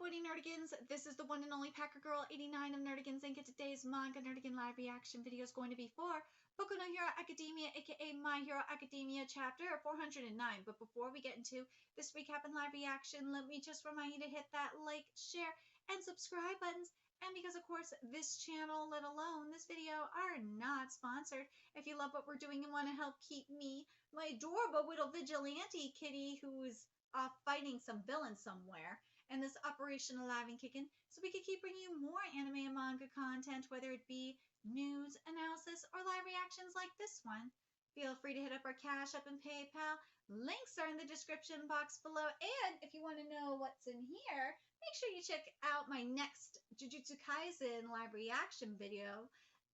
Boy Nerdigans? This is the one and only Packer Girl 89 of Nerdigans Inc. Today's manga Nerdigan live reaction video is going to be for Boku no Hero Academia, aka My Hero Academia chapter 409. But before we get into this recap and live reaction, let me just remind you to hit that like, share, and subscribe buttons. And because, of course, this channel, let alone this video, are not sponsored. If you love what we're doing and want to help keep me, my adorable little vigilante kitty who's off fighting some villain somewhere, and this operation alive and kicking, so we could keep bringing you more anime and manga content, whether it be news, analysis, or live reactions like this one. Feel free to hit up our Cash App and PayPal. Links are in the description box below. And if you want to know what's in here, make sure you check out my next Jujutsu Kaisen live reaction video,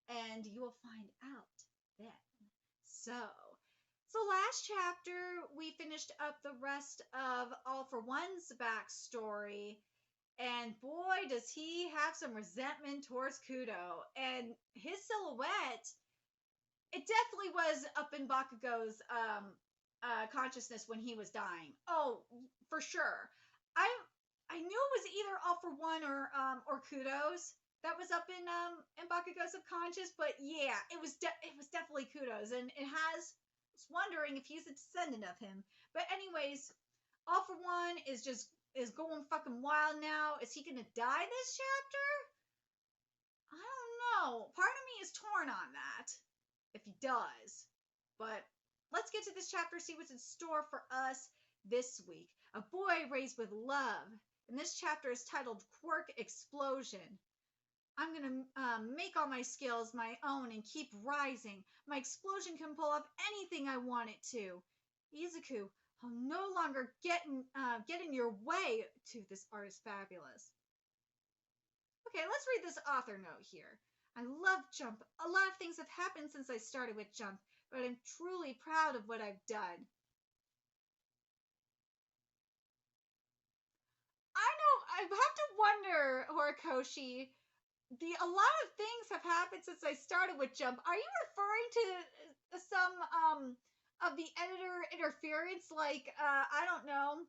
and you will find out then. So last chapter, we finished up the rest of All for One's backstory, and boy, does he have some resentment towards Kudo. And his silhouette, it definitely was up in Bakugo's consciousness when he was dying. Oh, for sure. I knew it was either All for One or Kudo's that was up in Bakugo's subconscious, but yeah, it was definitely Kudo's, and it has. Wondering if he's a descendant of him. But anyways, All for One is going fucking wild now. Is he gonna die this chapter? I don't know. Part of me is torn on that, if he does. But let's get to this chapter, see what's in store for us this week. A boy raised with love. And this chapter is titled Quirk Explosion. I'm going to make all my skills my own and keep rising. My explosion can pull off anything I want it to. Izuku, I'll no longer get in your way. To this art is fabulous. Okay, let's read this author note here. I love Jump. A lot of things have happened since I started with Jump, but I'm truly proud of what I've done. I know, I have to wonder, Horikoshi, a lot of things have happened since I started with Jump. Are you referring to some of the editor interference? Like I don't know,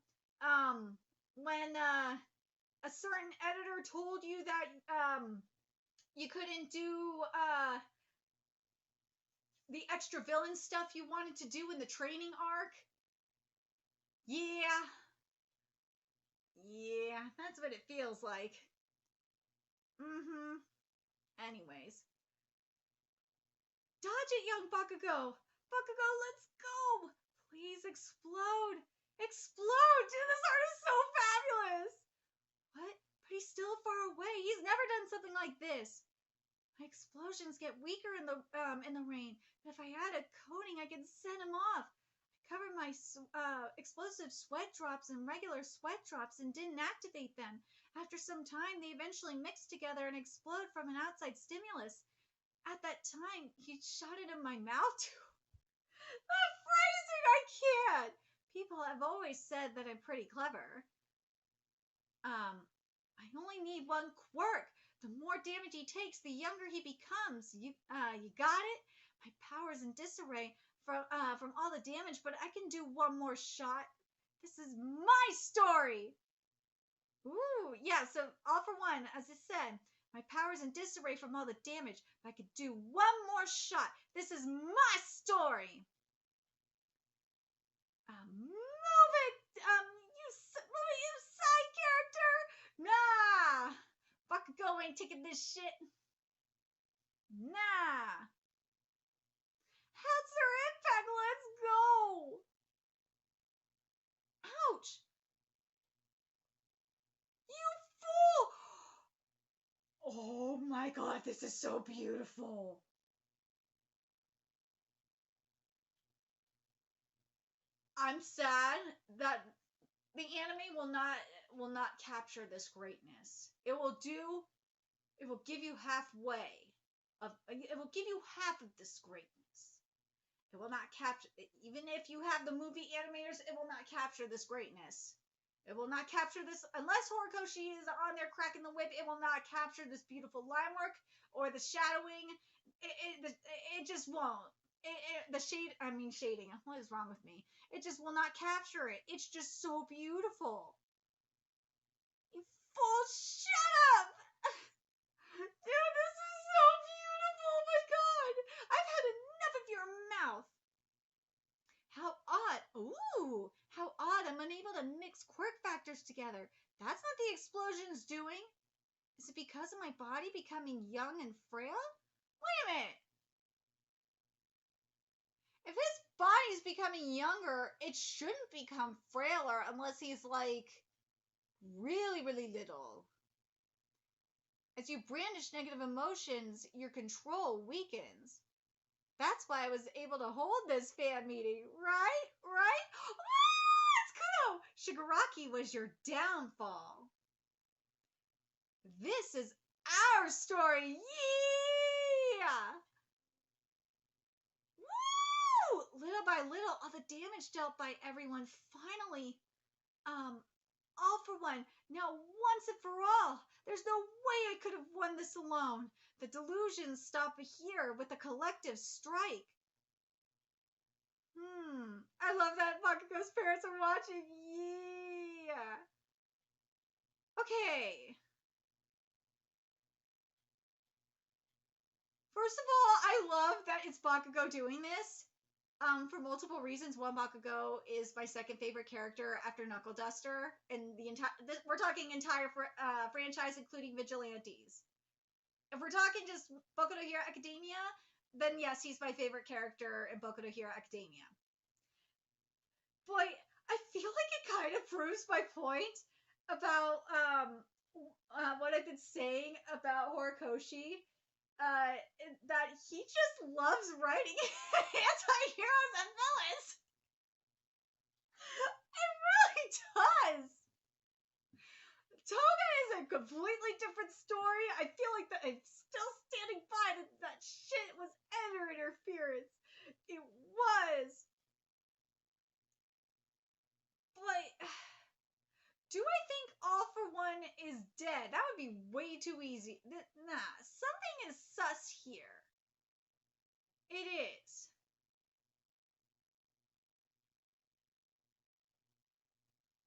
when a certain editor told you that you couldn't do the extra villain stuff you wanted to do in the training arc? Yeah, that's what it feels like. Anyways. Dodge it, young Bakugo! Bakugo, let's go! Please explode! Explode! Dude, this art is so fabulous! What? But he's still far away. He's never done something like this. My explosions get weaker in the rain, but if I add a coating, I can set him off. I covered my explosive sweat drops in regular sweat drops and didn't activate them. After some time, they eventually mix together and explode from an outside stimulus. At that time, he shot it in my mouth too. The phrasing, I can't. People have always said that I'm pretty clever. I only need one quirk. The more damage he takes, the younger he becomes. You got it? My power's in disarray from all the damage, but I can do one more shot. This is my story. Ooh, yeah, so All for One, as I said, my power's in disarray from all the damage, but I could do one more shot. This is my story. Move it, you side character. Nah, Bakugo ain't taking this shit. Nah. How's their impact? Let's go. Ouch. You fool. Oh my god, this is so beautiful. I'm sad that the anime will not capture this greatness. It will give you halfway it will give you half of this greatness. It will not capture, even if you have the movie animators, it will not capture this greatness. It will not capture this, unless Horikoshi is on there cracking the whip, it will not capture this beautiful line work or the shadowing. It just won't. Shading. What is wrong with me? It just will not capture it. It's just so beautiful. You fool, factors together. That's not the explosion's doing. Is it because of my body becoming young and frail? Wait a minute. If his body's becoming younger, it shouldn't become frailer unless he's like really, really little. As you brandish negative emotions, your control weakens. That's why I was able to hold this fan meeting, right? Right? Ah, it's Kudo! Shigaraki was your downfall. This is our story. Yeah! Woo! Little by little, all the damage dealt by everyone finally, all for one. Now, once and for all, there's no way I could have won this alone. The delusions stop here with a collective strike. I love that Bakugo's parents are watching. Yeah. Okay. First of all, I love that it's Bakugo doing this. For multiple reasons. One, Bakugo is my second favorite character after Knuckle Duster, and we're talking entire franchise, including Vigilantes. If we're talking just Boku no Hero Academia, then yes, he's my favorite character in Boku no Hero Academia. Boy, I feel like it kind of proves my point about what I've been saying about Horikoshi. That he just loves writing anti-heroes and villains. It really does. Toga is a completely different story. I feel like that I'm still standing by that shit was editor interference. It was. But do I think All for One is dead? That would be way too easy. Nah, something is sus here. It is.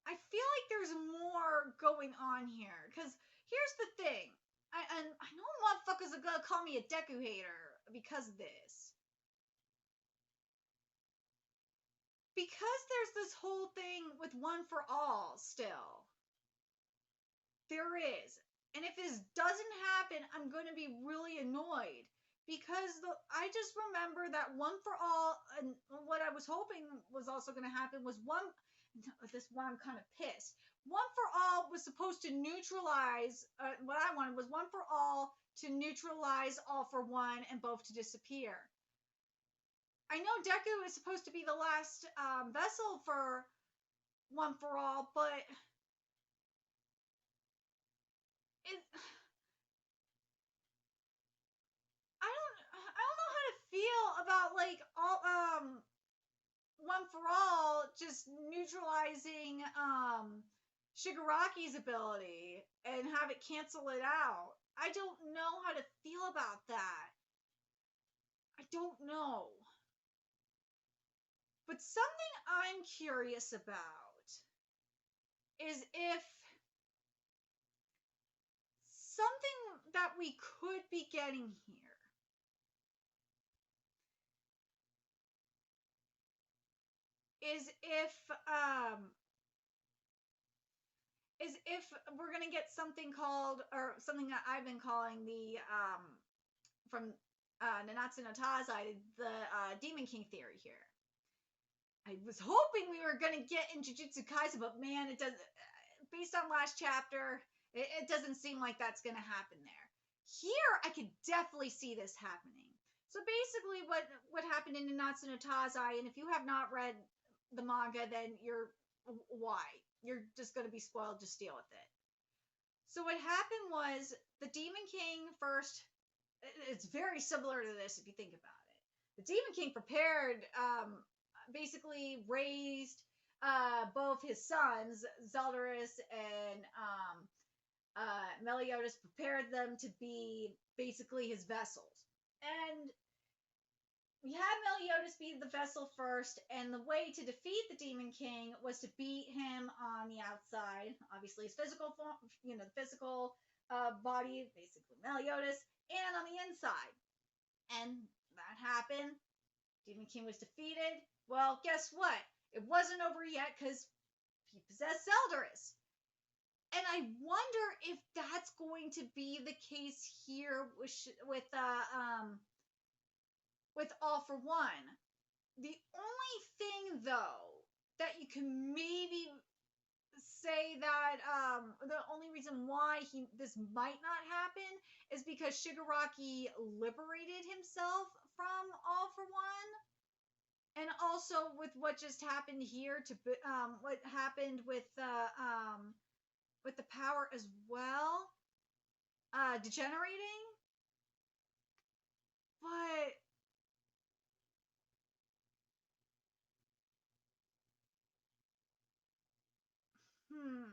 I feel like there's more going on here. Because here's the thing. I know motherfuckers are gonna call me a Deku hater because of this. Because there's this whole thing with One for All still. There is. And if this doesn't happen, I'm going to be really annoyed. Because I just remember that One for All, and what I was hoping was also going to happen was this one I'm kind of pissed. One for All was supposed to neutralize, what I wanted was One for All to neutralize All for One and both to disappear. I know Deku is supposed to be the last vessel for One for All, but I don't know how to feel about like all One for All just neutralizing Shigaraki's ability and have it cancel it out. I don't know how to feel about that. I don't know. But something I'm curious about is if something that we could be getting here is if we're gonna get something called, or something that I've been calling the from Nanatsu no Taizai, the Demon King theory here. I was hoping we were gonna get in Jujutsu Kaisen, but man, it doesn't. Based on last chapter, it doesn't seem like that's gonna happen there. Here, I could definitely see this happening. So basically, what happened in Nanatsu no Taizai, and if you have not read the manga, then why? You're just gonna be spoiled. Just deal with it. So what happened was the Demon King first. It's very similar to this if you think about it. The Demon King prepared. Basically raised both his sons, Zeldarus and Meliodas, prepared them to be basically his vessels. And we had Meliodas be the vessel first, and the way to defeat the Demon King was to beat him on the outside, obviously his physical form, the physical body, basically Meliodas, and on the inside. And that happened. Demon King was defeated. Well, guess what? It wasn't over yet because he possessed Zeldarus. And I wonder if that's going to be the case here with All for One. The only thing though that you can maybe say that the only reason why this might not happen is because Shigaraki liberated himself from All for One, and also with what just happened here to what happened with the power as well, degenerating. But hmm,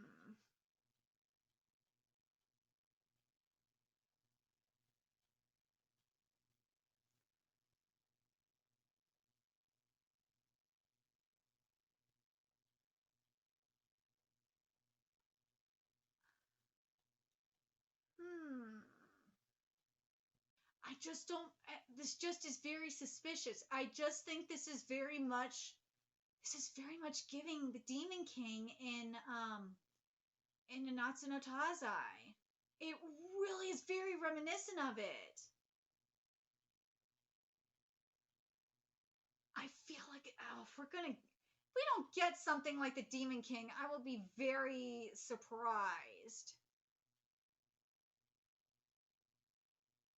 hmm. I just don't. This just is very suspicious. I just think this is very much giving the Demon King in Nanatsu no Taizai. It really is very reminiscent of it. I feel like if we don't get something like the Demon King, I will be very surprised.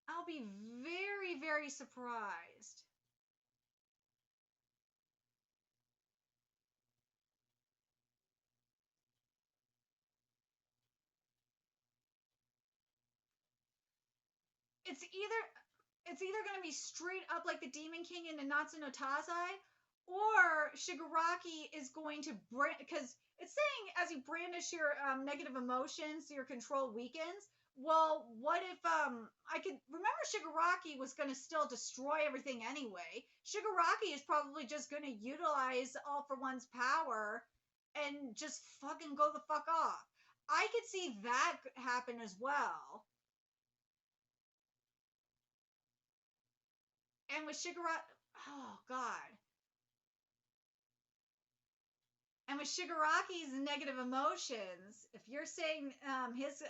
I'll be very, very surprised. It's either going to be straight up like the Demon King in Nanatsu no Taizai, or Shigaraki is going to brand, because it's saying as you brandish your negative emotions, your control weakens. Well, what if I could remember Shigaraki was going to still destroy everything anyway. Shigaraki is probably just going to utilize All for One's power and just fucking go the fuck off. I could see that happen as well. And with Shigaraki, oh god. And with Shigaraki's negative emotions, if you're saying his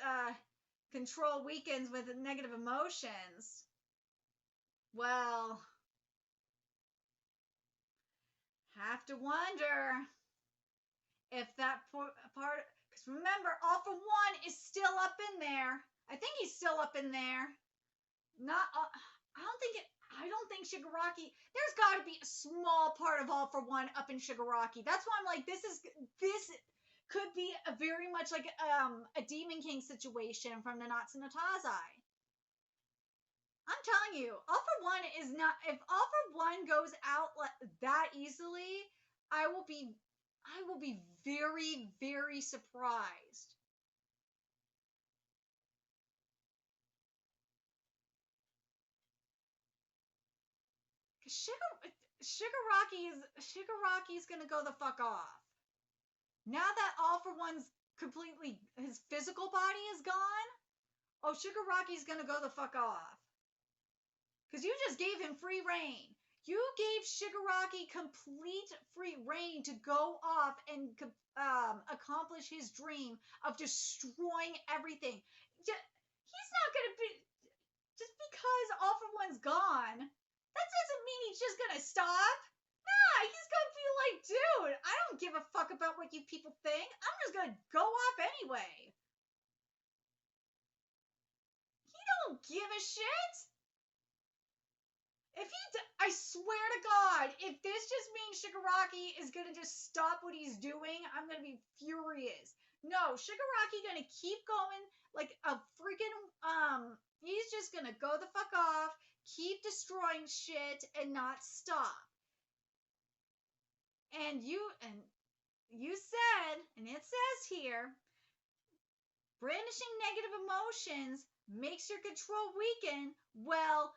control weakens with negative emotions, well, have to wonder if that part. Because remember, All for One is still up in there. I think he's still up in there. Not. I don't think it. I don't think Shigaraki. There's got to be a small part of All for One up in Shigaraki. That's why I'm like, this could be a very much like a Demon King situation from Nanatsu no Taizai. I'm telling you, All for One is not. If All for One goes out that easily, I will be very, very surprised. Shigaraki's gonna go the fuck off. Now that All for One's completely his physical body is gone, oh Shigaraki's gonna go the fuck off. Because you just gave him free reign. You gave Shigaraki complete free reign to go off and accomplish his dream of destroying everything. He's not gonna be just because All for One's gone. That doesn't mean he's just gonna stop. Nah, he's gonna be like, dude, I don't give a fuck about what you people think. I'm just gonna go off anyway. He don't give a shit. I swear to God, if this just means Shigaraki is gonna just stop what he's doing, I'm gonna be furious. No, Shigaraki gonna keep going like a freaking he's just gonna go the fuck off, keep destroying shit, and not stop. And you said, and it says here, brandishing negative emotions makes your control weaken. Well,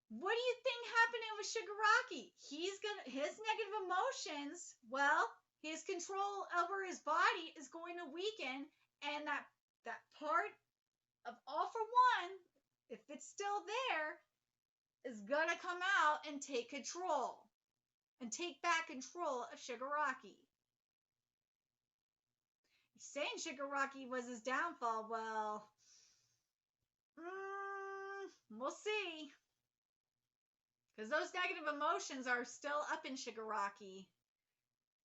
what do you think happening with Shigaraki? His negative emotions, well, his control over his body is going to weaken, and that part of All for One, if it's still there, is gonna come out and take control. And take back control of Shigaraki. saying Shigaraki was his downfall. Well, we'll see. Because those negative emotions are still up in Shigaraki.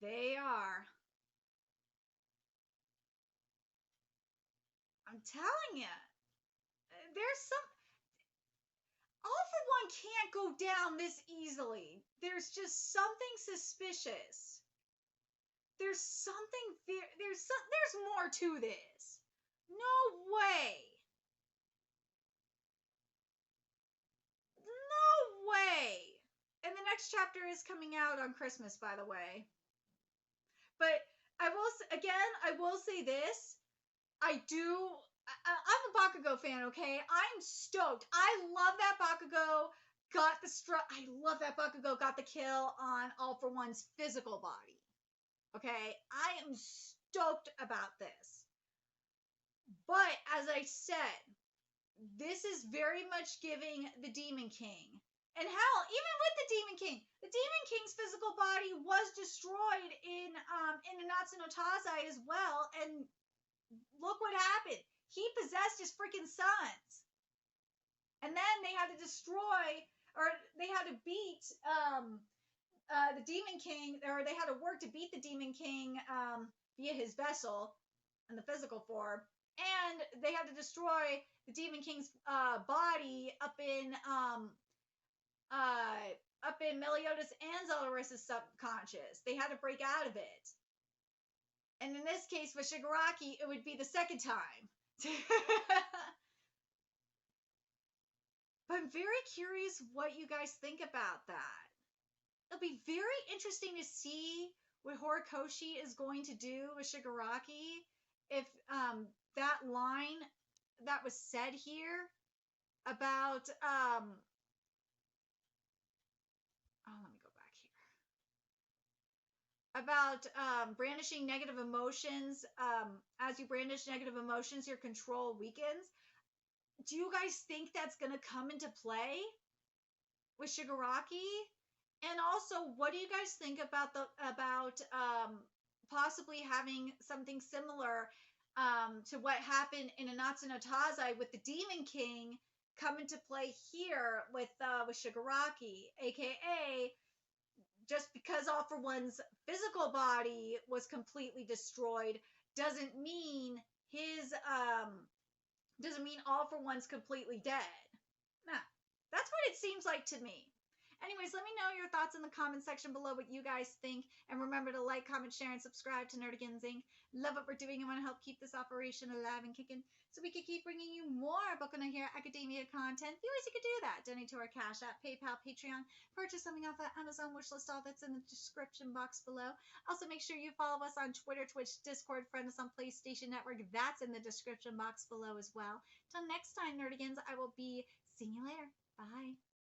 They are. I'm telling you. There's some. All for One can't go down this easily. There's just something suspicious. There's something. There's more to this. No way. No way. And the next chapter is coming out on Christmas, by the way. But I will say this. I'm a Bakugo fan, okay? I'm stoked. I love that Bakugo I love that Bakugo got the kill on All for One's physical body. Okay? I am stoked about this. But as I said, this is very much giving the Demon King. And hell, even with the Demon King's physical body was destroyed in Nanatsu no Taizai as well, and look what happened. He possessed his freaking sons. And then they had to they had to beat the Demon King, or they had to work to beat the Demon King via his vessel in the physical form. And they had to destroy the Demon King's body up in Meliodas and Zeldaris' subconscious. They had to break out of it. And in this case, with Shigaraki, it would be the second time. But I'm very curious what you guys think about that. It'll be very interesting to see what Horikoshi is going to do with Shigaraki. If that line that was said here about let me go back here. About brandishing negative emotions. As you brandish negative emotions, your control weakens. Do you guys think that's going to come into play with Shigaraki? And also, what do you guys think about possibly having something similar to what happened in Nanatsu no Taizai with the Demon King come into play here with Shigaraki, aka just because All for One's physical body was completely destroyed doesn't mean All for One's completely dead. Nah, that's what it seems like to me. Anyways, let me know your thoughts in the comment section below what you guys think. And remember to like, comment, share, and subscribe to Nerdigans Inc. Love what we're doing and want to help keep this operation alive and kicking so we can keep bringing you more Boku no Hero Academia content. Viewers, you could do that. Donate to our Cash App, PayPal, Patreon. Purchase something off that Amazon wishlist, all that's in the description box below. Also, make sure you follow us on Twitter, Twitch, Discord, friend us on PlayStation Network. That's in the description box below as well. Till next time, Nerdigans, I will be seeing you later. Bye.